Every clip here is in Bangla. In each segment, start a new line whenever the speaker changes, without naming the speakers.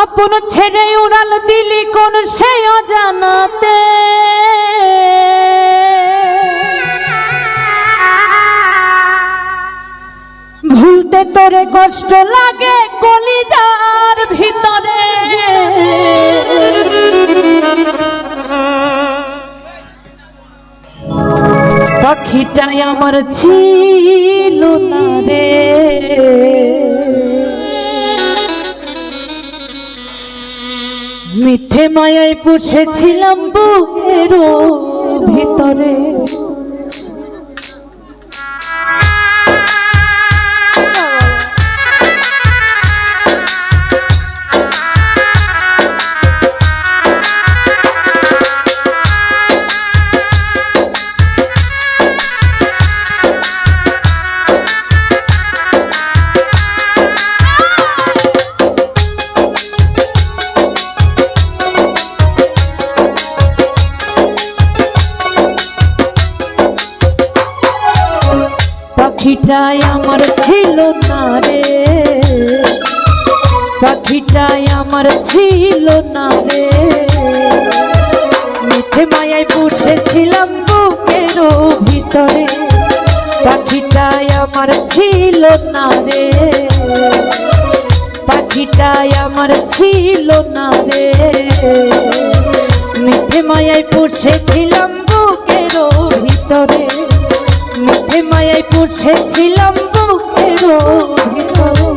আপন ছেড়ে উড়াল দিলি কোন সে অজানাতে, ভুলতে তোরে কষ্ট লাগে কলিজার ভিতরে। পাখিটাই আমার ছিল না রে, মিথ্যে মায়ায় পুষেছিলাম বুকের ভিতরে। পাখিটাই আমার ছিল না রে, পাখিটাই আমার ছিল না রে, মিথ্যে মায়ায় পুষেছিলাম বুকের ভিতরে। পাখিটাই আমার ছিল না রে, পাখিটাই আমার ছিল না রে, মিথ্যে মায়ায় পুষেছিলাম বুকের ভিতরে। মিথ্যে মায়ায় পুষেছিলাম বুকের ভিতরে।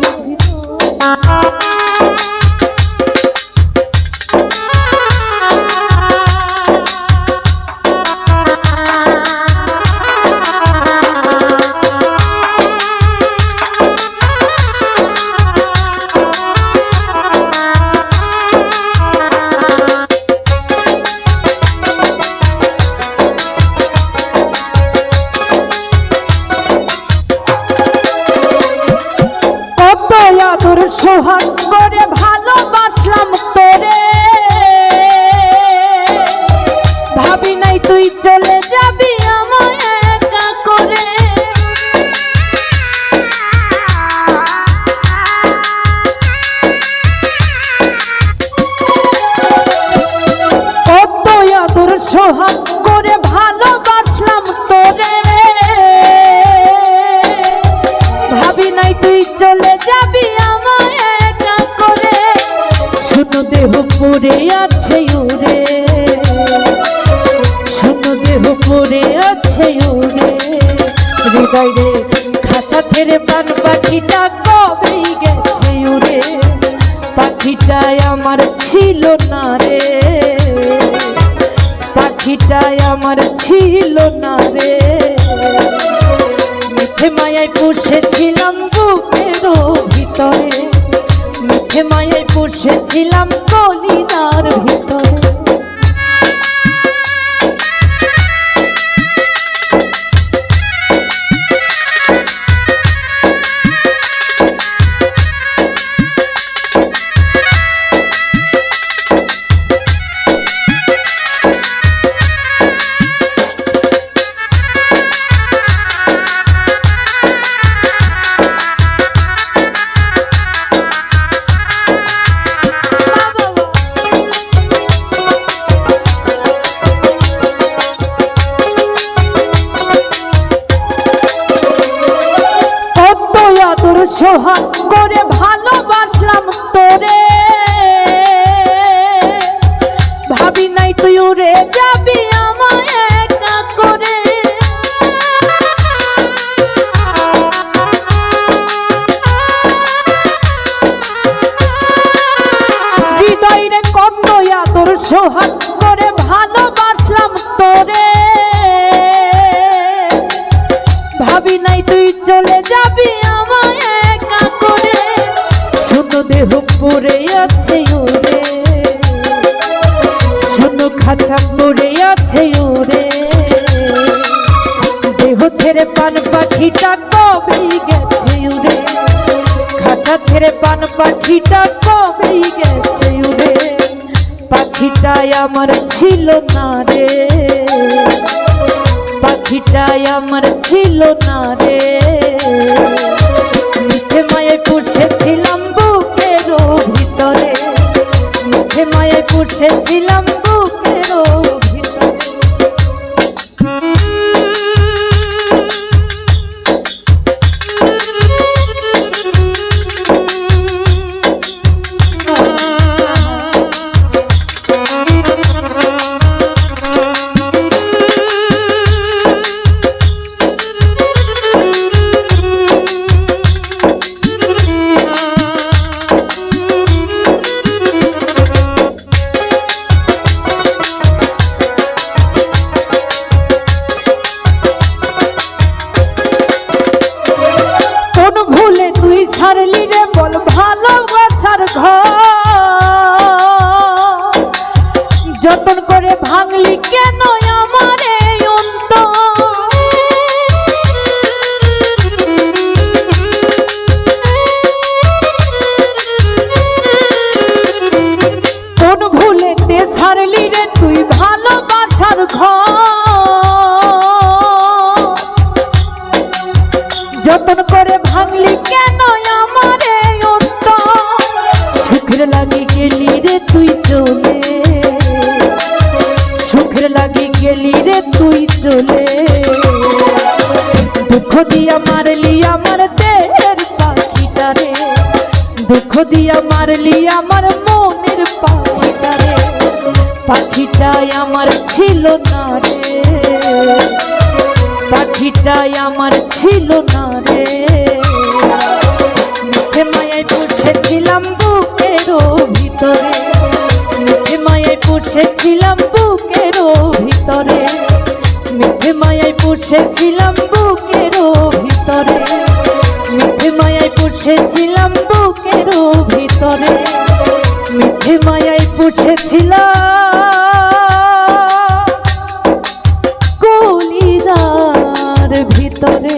সোহাগ করে ভালোবাসলাম তোরে, ভাবি নাই তুই চলে যাবি আমায় একা করে। কত আদর সোহাগ করে ভালোবাসলাম তোরে, ভাবি নাই তুই চলে যাবি দেহ পড়ে আছে উড়ে, শূন্য দেহ পড়ে আছে উড়ে। হৃদয় রে খাঁচা ছেড়ে প্রাণ পাখিটা কবেই গেছে উড়ে। পাখিটাই আমার ছিল না রে, পাখিটাই আমার ছিল না রে, মিথ্যে মায়ায় পুষেছিলাম বুকের ভিতরে। মিথ্যে মায়ায় পুষেছিলাম কলিজার ভিতরে। সোহাগ করে ভালোবাসলাম তোরে, ভাবি নাই তুই উড়ে যাবি আমায় একা করে। হৃদয় রে কত আদর সোহাগ করে ভালোবাসলাম তোরে, ভাবি নাই তুই চলে যাবি আমায় একা করে। শূন্য দেহ পড়ে আছে উড়ে, শূন্য খাঁচা পড়ে আছে উড়ে। দেহ ছেড়ে পান পাখিটা কবেই গেছে উড়ে, খাঁচা ছেড়ে পান পাখিটা কবেই গেছে উড়ে। পাখিটাই আমার ছিল না রে, পাখিটাই আমার ছিল না রে, মিথ্যে মায়ায় পুষেছিলাম বুকের ভিতরে। পুষেছিলাম বুকেরও ভিতরে। ছাড়লি রে বল ভালোবাসার ঘর, যতন করে ভাঙলি কেন আমার এই অন্তর। কোন ভুলেতে ছাড়লি রে তুই ভালোবাসার ঘর, যতন করে ভাঙলি কেন আমার এই অন্তর। সুখের লাগি গেলি রে তুই চলে, সুখের লাগি গেলি রে তুই চলে। দুঃখ দিয়া মারলি আমার দেহের পাখিটারে, দুঃখ দিয়া মারলি আমার মনের পাখিটারে। পাখিটাই আমার ছিল না রে, পাখিটাই আমার ছিল না রে। মিঠে মায়ায় পুষেছিলাম বুকেরও ভিতরে, মিঠে মায়ায় পুষেছিলাম বুকেরও ভিতরে, মিঠে মায়ায় পুষেছিলাম বুকেরও ভিতরে, মিঠে মায়ায় পুষেছিলাম বুকেরও ভিতরে, মিঠে মায়ায় পুষেছিলাম কলিজার ভিতরে।